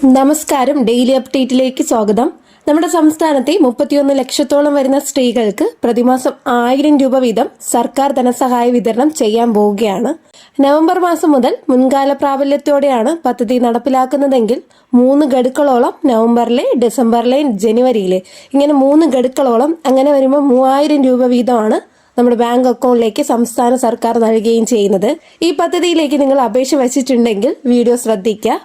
നമസ്കാരം. ഡെയിലി അപ്ഡേറ്റിലേക്ക് സ്വാഗതം. നമ്മുടെ സംസ്ഥാനത്തെ 31 ലക്ഷത്തോളം വരുന്ന സ്ത്രീകൾക്ക് പ്രതിമാസം 1000 രൂപ വീതം സർക്കാർ ധനസഹായ വിതരണം ചെയ്യാൻ പോവുകയാണ്. നവംബർ മാസം മുതൽ മുൻകാല പ്രാബല്യത്തോടെയാണ് പദ്ധതി നടപ്പിലാക്കുന്നതെങ്കിൽ 3 ഗഡുക്കളോളം നവംബറിലെ, ഡിസംബറിലെ, ജനുവരിയിലെ ഇങ്ങനെ 3 ഗഡുക്കളോളം അങ്ങനെ വരുമ്പോൾ 3000 രൂപ വീതമാണ് നമ്മുടെ ബാങ്ക് അക്കൗണ്ടിലേക്ക് സംസ്ഥാന സർക്കാർ നൽകുകയും ചെയ്യുന്നത്. ഈ പദ്ധതിയിലേക്ക് നിങ്ങൾ അപേക്ഷ വെച്ചിട്ടുണ്ടെങ്കിൽ വീഡിയോ ശ്രദ്ധിക്കുക.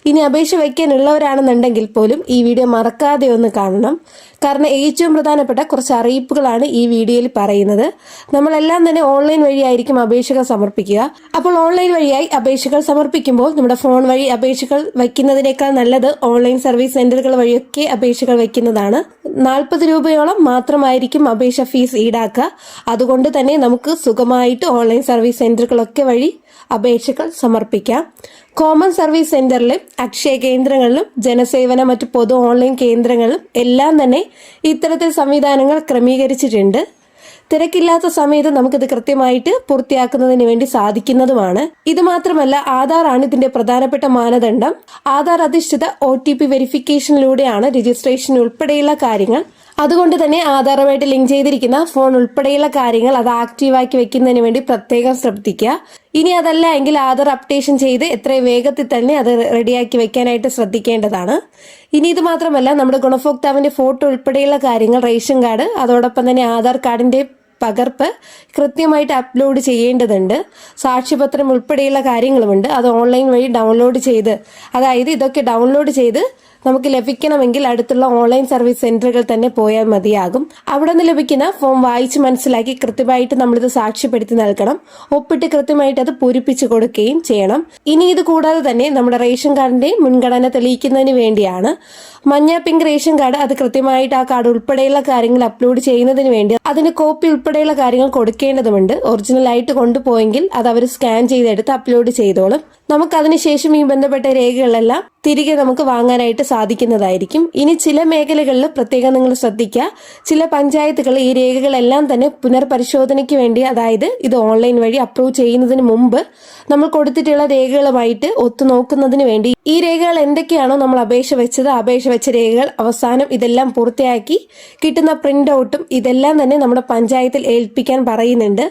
ഇനി അപേക്ഷ വയ്ക്കാനുള്ളവരാണെന്നുണ്ടെങ്കിൽ പോലും ഈ വീഡിയോ മറക്കാതെ ഒന്ന് കാണണം. കാരണം ഏറ്റവും പ്രധാനപ്പെട്ട കുറച്ച് അറിയിപ്പുകളാണ് ഈ വീഡിയോയിൽ പറയുന്നത്. നമ്മളെല്ലാം തന്നെ ഓൺലൈൻ വഴിയായിരിക്കും അപേക്ഷകൾ സമർപ്പിക്കുക. അപ്പോൾ ഓൺലൈൻ വഴിയായി അപേക്ഷകൾ സമർപ്പിക്കുമ്പോൾ നമ്മുടെ ഫോൺ വഴി അപേക്ഷകൾ വയ്ക്കുന്നതിനേക്കാൾ നല്ലത് ഓൺലൈൻ സർവീസ് സെന്ററുകൾ വഴിയൊക്കെ അപേക്ഷകൾ വയ്ക്കുന്നതാണ്. 40 രൂപയോളം മാത്രമായിരിക്കും അപേക്ഷ ഫീസ് ഈടാക്കുക. അതുകൊണ്ട് തന്നെ നമുക്ക് സുഖമായിട്ട് ഓൺലൈൻ സർവീസ് സെന്ററുകളൊക്കെ വഴി അപേക്ഷകൾ സമർപ്പിക്കാം. കോമൺ സർവീസ് സെന്ററിലും അക്ഷയ കേന്ദ്രങ്ങളിലും ജനസേവന മറ്റു പൊതു ഓൺലൈൻ കേന്ദ്രങ്ങളിലും എല്ലാം തന്നെ ഇത്തരത്തിൽ സംവിധാനങ്ങൾ ക്രമീകരിച്ചിട്ടുണ്ട്. തിരക്കില്ലാത്ത സമയത്ത് നമുക്കിത് കൃത്യമായിട്ട് പൂർത്തിയാക്കുന്നതിന് വേണ്ടി സാധിക്കുന്നതുമാണ്. ഇത് മാത്രമല്ല, ആധാറാണ് ഇതിന്റെ പ്രധാനപ്പെട്ട മാനദണ്ഡം. ആധാർ അധിഷ്ഠിത OTP വെരിഫിക്കേഷനിലൂടെയാണ് രജിസ്ട്രേഷൻ ഉൾപ്പെടെയുള്ള കാര്യങ്ങൾ. അതുകൊണ്ട് തന്നെ ആധാറുമായിട്ട് ലിങ്ക് ചെയ്തിരിക്കുന്ന ഫോൺ ഉൾപ്പെടെയുള്ള കാര്യങ്ങൾ അത് ആക്റ്റീവാക്കി വെക്കുന്നതിന് വേണ്ടി പ്രത്യേകം ശ്രദ്ധിക്കുക. ഇനി അതല്ല എങ്കിൽ ആധാർ അപ്ഡേഷൻ ചെയ്ത് എത്രയും വേഗത്തിൽ തന്നെ അത് റെഡിയാക്കി വെക്കാനായിട്ട് ശ്രദ്ധിക്കേണ്ടതാണ്. ഇനി ഇത് മാത്രമല്ല, നമ്മുടെ ഗുണഭോക്താവിന്റെ ഫോട്ടോ ഉൾപ്പെടെയുള്ള കാര്യങ്ങൾ, റേഷൻ കാർഡ്, അതോടൊപ്പം തന്നെ ആധാർ കാർഡിന്റെ പകർപ്പ് കൃത്യമായിട്ട് അപ്ലോഡ് ചെയ്യേണ്ടതുണ്ട്. സാക്ഷ്യപത്രം ഉൾപ്പെടെയുള്ള കാര്യങ്ങളുമുണ്ട്. അത് ഓൺലൈൻ വഴി ഡൗൺലോഡ് ചെയ്ത്, അതായത് ഇതൊക്കെ ഡൗൺലോഡ് ചെയ്ത് നമുക്ക് ലഭിക്കണമെങ്കിൽ അടുത്തുള്ള ഓൺലൈൻ സർവീസ് സെന്ററുകൾ തന്നെ പോയാൽ മതിയാകും. അവിടെ നിന്ന് ലഭിക്കുന്ന ഫോം വായിച്ച് മനസ്സിലാക്കി കൃത്യമായിട്ട് നമ്മളിത് സാക്ഷ്യപ്പെടുത്തി നൽകണം. ഒപ്പിട്ട് കൃത്യമായിട്ട് അത് പൂരിപ്പിച്ചു കൊടുക്കുകയും ചെയ്യണം. ഇനി ഇത് കൂടാതെ തന്നെ നമ്മുടെ റേഷൻ കാർഡിന്റെ മുൻഗണന തെളിയിക്കുന്നതിന് വേണ്ടിയാണ് മഞ്ഞ പിങ്ക് റേഷൻ കാർഡ്. അത് കൃത്യമായിട്ട് ആ കാർഡ് ഉൾപ്പെടെയുള്ള കാര്യങ്ങൾ അപ്ലോഡ് ചെയ്യുന്നതിന് വേണ്ടി അതിന് കോപ്പി ഉൾപ്പെടെയുള്ള കാര്യങ്ങൾ കൊടുക്കേണ്ടതുണ്ട്. ഒറിജിനൽ ആയിട്ട് കൊണ്ടുപോയെങ്കിൽ അത് അവർ സ്കാൻ ചെയ്തെടുത്ത് അപ്ലോഡ് ചെയ്തോളും. നമുക്ക് അതിനുശേഷം ഈ ബന്ധപ്പെട്ട രേഖകളെല്ലാം തിരികെ നമുക്ക് വാങ്ങാനായിട്ട് സാധിക്കുന്നതായിരിക്കും. ഇനി ചില മേഖലകളിൽ പ്രത്യേകം നിങ്ങൾ ശ്രദ്ധിക്കുക. ചില പഞ്ചായത്തുകൾ ഈ രേഖകളെല്ലാം തന്നെ പുനർപരിശോധനയ്ക്ക് വേണ്ടി, അതായത് ഇത് ഓൺലൈൻ വഴി അപ്രൂവ് ചെയ്യുന്നതിന് മുമ്പ് നമ്മൾ കൊടുത്തിട്ടുള്ള രേഖകളുമായിട്ട് ഒത്തുനോക്കുന്നതിന് വേണ്ടി ഈ രേഖകൾ എന്തൊക്കെയാണോ നമ്മൾ അപേക്ഷ വെച്ചത്, അപേക്ഷ വെച്ച രേഖകൾ അവസാനം ഇതെല്ലാം പൂർത്തിയാക്കി കിട്ടുന്ന പ്രിന്റ് ഔട്ടും ഇതെല്ലാം തന്നെ നമ്മുടെ പഞ്ചായത്തിൽ ഏൽപ്പിക്കാൻ പറയുന്നുണ്ട്.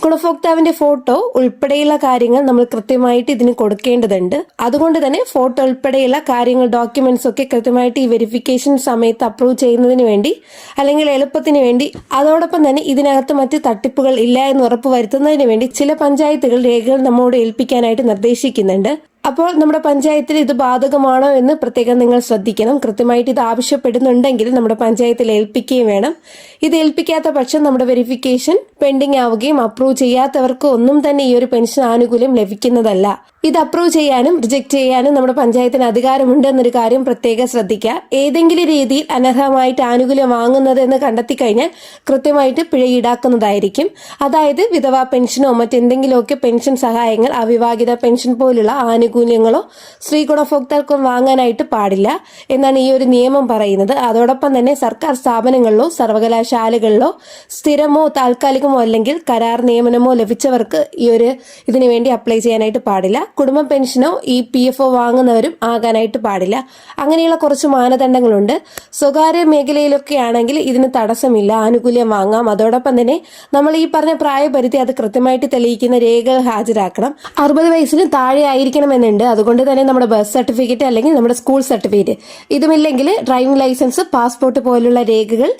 ഗുണഭോക്താവിന്റെ ഫോട്ടോ ഉൾപ്പെടെയുള്ള കാര്യങ്ങൾ നമ്മൾ കൃത്യമായിട്ട് ഇതിന് കൊടുക്കേണ്ടതുണ്ട്. അതുകൊണ്ട് തന്നെ ഫോട്ടോ ഉൾപ്പെടെയുള്ള കാര്യങ്ങൾ, ഡോക്യുമെന്റ്സ് ഒക്കെ കൃത്യമായിട്ട് ഈ വെരിഫിക്കേഷൻ സമയത്ത് അപ്രൂവ് ചെയ്യുന്നതിന് വേണ്ടി, അല്ലെങ്കിൽ എളുപ്പത്തിന് വേണ്ടി, അതോടൊപ്പം തന്നെ ഇതിനകത്ത് മറ്റ് തട്ടിപ്പുകൾ ഇല്ല എന്ന് ഉറപ്പുവരുത്തുന്നതിന് വേണ്ടി ചില പഞ്ചായത്തുകൾ രേഖകൾ നമ്മോട് ഏൽപ്പിക്കാനായിട്ട് നിർദ്ദേശിക്കുന്നുണ്ട്. അപ്പോൾ നമ്മുടെ പഞ്ചായത്തിൽ ഇത് ബാധകമാണോ എന്ന് പ്രത്യേകം നിങ്ങൾ ശ്രദ്ധിക്കണം. കൃത്യമായിട്ട് ഇത് ആവശ്യപ്പെടുന്നുണ്ടെങ്കിൽ നമ്മുടെ പഞ്ചായത്തിൽ ഏൽപ്പിക്കുകയും വേണം. ഇത് ഏൽപ്പിക്കാത്ത പക്ഷം നമ്മുടെ വെരിഫിക്കേഷൻ പെൻഡിങ് ആവുകയും അപ്രൂവ് ചെയ്യാത്തവർക്ക് ഒന്നും തന്നെ ഈ ഒരു പെൻഷൻ ആനുകൂല്യം ലഭിക്കുന്നതല്ല. ഇത് അപ്രൂവ് ചെയ്യാനും റിജക്ട് ചെയ്യാനും നമ്മുടെ പഞ്ചായത്തിന് അധികാരമുണ്ട് എന്നൊരു കാര്യം പ്രത്യേകം ശ്രദ്ധിക്കുക. ഏതെങ്കിലും രീതിയിൽ അനർഹമായിട്ട് ആനുകൂല്യം വാങ്ങുന്നത് എന്ന് കണ്ടെത്തി കഴിഞ്ഞാൽ കൃത്യമായിട്ട് പിഴ ഈടാക്കുന്നതായിരിക്കും. അതായത് വിധവാ പെൻഷനോ മറ്റെന്തെങ്കിലുമൊക്കെ പെൻഷൻ സഹായങ്ങൾ, അവിവാഹിത പെൻഷൻ പോലുള്ള ആനുകൂല്യങ്ങളോ സ്ത്രീ ഗുണഭോക്താക്കൾക്കും വാങ്ങാനായിട്ട് പാടില്ല എന്നാണ് ഈ ഒരു നിയമം പറയുന്നത്. അതോടൊപ്പം തന്നെ സർക്കാർ സ്ഥാപനങ്ങളിലോ സർവകലാശാലകളിലോ സ്ഥിരമോ താൽക്കാലികമോ അല്ലെങ്കിൽ കരാർ നിയമനമോ ലഭിച്ചവർക്ക് ഇതിനു വേണ്ടി അപ്ലൈ ചെയ്യാനായിട്ട് പാടില്ല. കുടുംബ പെൻഷനോ PFO വാങ്ങുന്നവരും ആകാനായിട്ട് പാടില്ല. അങ്ങനെയുള്ള കുറച്ച് മാനദണ്ഡങ്ങളുണ്ട്. സ്വകാര്യ മേഖലയിലൊക്കെ ആണെങ്കിൽ ഇതിന് തടസ്സമില്ല, ആനുകൂല്യം വാങ്ങാം. അതോടൊപ്പം തന്നെ നമ്മൾ ഈ പറഞ്ഞ പ്രായപരിധി അത് കൃത്യമായിട്ട് തെളിയിക്കുന്ന രേഖകൾ ഹാജരാക്കണം. 60 വയസ്സിന് താഴെ ആയിരിക്കണമെന്നുണ്ട്. അതുകൊണ്ട് തന്നെ നമ്മുടെ ബർത്ത് സർട്ടിഫിക്കറ്റ് അല്ലെങ്കിൽ നമ്മുടെ സ്കൂൾ സർട്ടിഫിക്കറ്റ്, ഇതുമില്ലെങ്കിൽ ഡ്രൈവിംഗ് ലൈസൻസ്, പാസ്പോർട്ട് പോലുള്ള രേഖകൾ.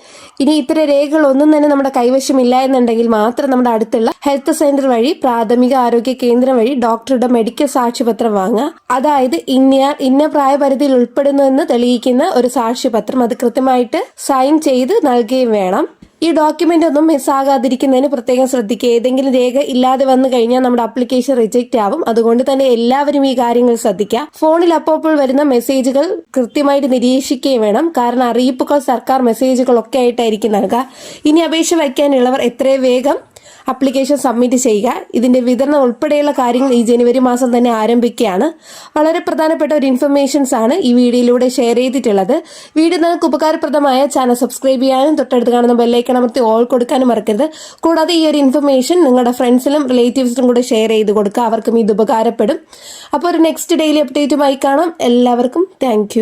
ഇനി ഇത്തരം രേഖകൾ ഒന്നും തന്നെ നമ്മുടെ കൈവശമില്ല എന്നുണ്ടെങ്കിൽ മാത്രം നമ്മുടെ അടുത്തുള്ള ഹെൽത്ത് സെന്റർ വഴി, പ്രാഥമിക ആരോഗ്യ കേന്ദ്രം വഴി ഡോക്ടറുടെ മെഡിക്കൽ സാക്ഷ്യപത്രം വാങ്ങുക. അതായത് ഇന്ന പ്രായപരിധിയിൽ ഉൾപ്പെടുന്നു എന്ന് തെളിയിക്കുന്ന ഒരു സാക്ഷ്യപത്രം അത് കൃത്യമായിട്ട് സൈൻ ചെയ്ത് നൽകുകയും വേണം. ഈ ഡോക്യുമെന്റ് ഒന്നും മിസ്സാകാതിരിക്കുന്നതിന് പ്രത്യേകം ശ്രദ്ധിക്കുക. ഏതെങ്കിലും രേഖ ഇല്ലാതെ വന്നു കഴിഞ്ഞാൽ നമ്മുടെ ആപ്ലിക്കേഷൻ റിജക്റ്റ് ആവും. അതുകൊണ്ട് തന്നെ എല്ലാവരും ഈ കാര്യങ്ങൾ ശ്രദ്ധിക്കുക. ഫോണിൽ അപ്പോൾ വരുന്ന മെസ്സേജുകൾ കൃത്യമായിട്ട് നിരീക്ഷിക്കുകയും വേണം. കാരണം അറിയിപ്പുകൾ, സർക്കാർ മെസ്സേജുകളൊക്കെ ആയിട്ടായിരിക്കും നൽകുക. ഇനി അപേക്ഷ വയ്ക്കാനുള്ളവർ എത്രയും വേഗം ആപ്ലിക്കേഷൻ സബ്മിറ്റ് ചെയ്യുക. ഇതിന്റെ വിതരണം ഉൾപ്പെടെയുള്ള കാര്യങ്ങൾ ഈ ജനുവരി മാസം തന്നെ ആരംഭിക്കുകയാണ്. വളരെ പ്രധാനപ്പെട്ട ഒരു ഇൻഫർമേഷൻസ് ആണ് ഈ വീഡിയോയിലൂടെ ഷെയർ ചെയ്തിട്ടുള്ളത്. വീഡിയോ നിങ്ങൾക്ക് ഉപകാരപ്രദമായ ചാനൽ സബ്സ്ക്രൈബ് ചെയ്യാനും തൊട്ടടുത്ത് കാണുന്ന ബെല്ലൈക്കൺ അമർത്തി ഓൾ കൊടുക്കാനും മറക്കരുത്. കൂടാതെ ഈ ഒരു ഇൻഫർമേഷൻ നിങ്ങളുടെ ഫ്രണ്ട്സിലും റിലേറ്റീവ്സിനും കൂടെ ഷെയർ ചെയ്ത് കൊടുക്കുക. അവർക്കും ഇത് ഉപകാരപ്പെടും. അപ്പോൾ ഒരു നെക്സ്റ്റ് ഡെയിലി അപ്ഡേറ്റുമായി കാണാം. എല്ലാവർക്കും താങ്ക്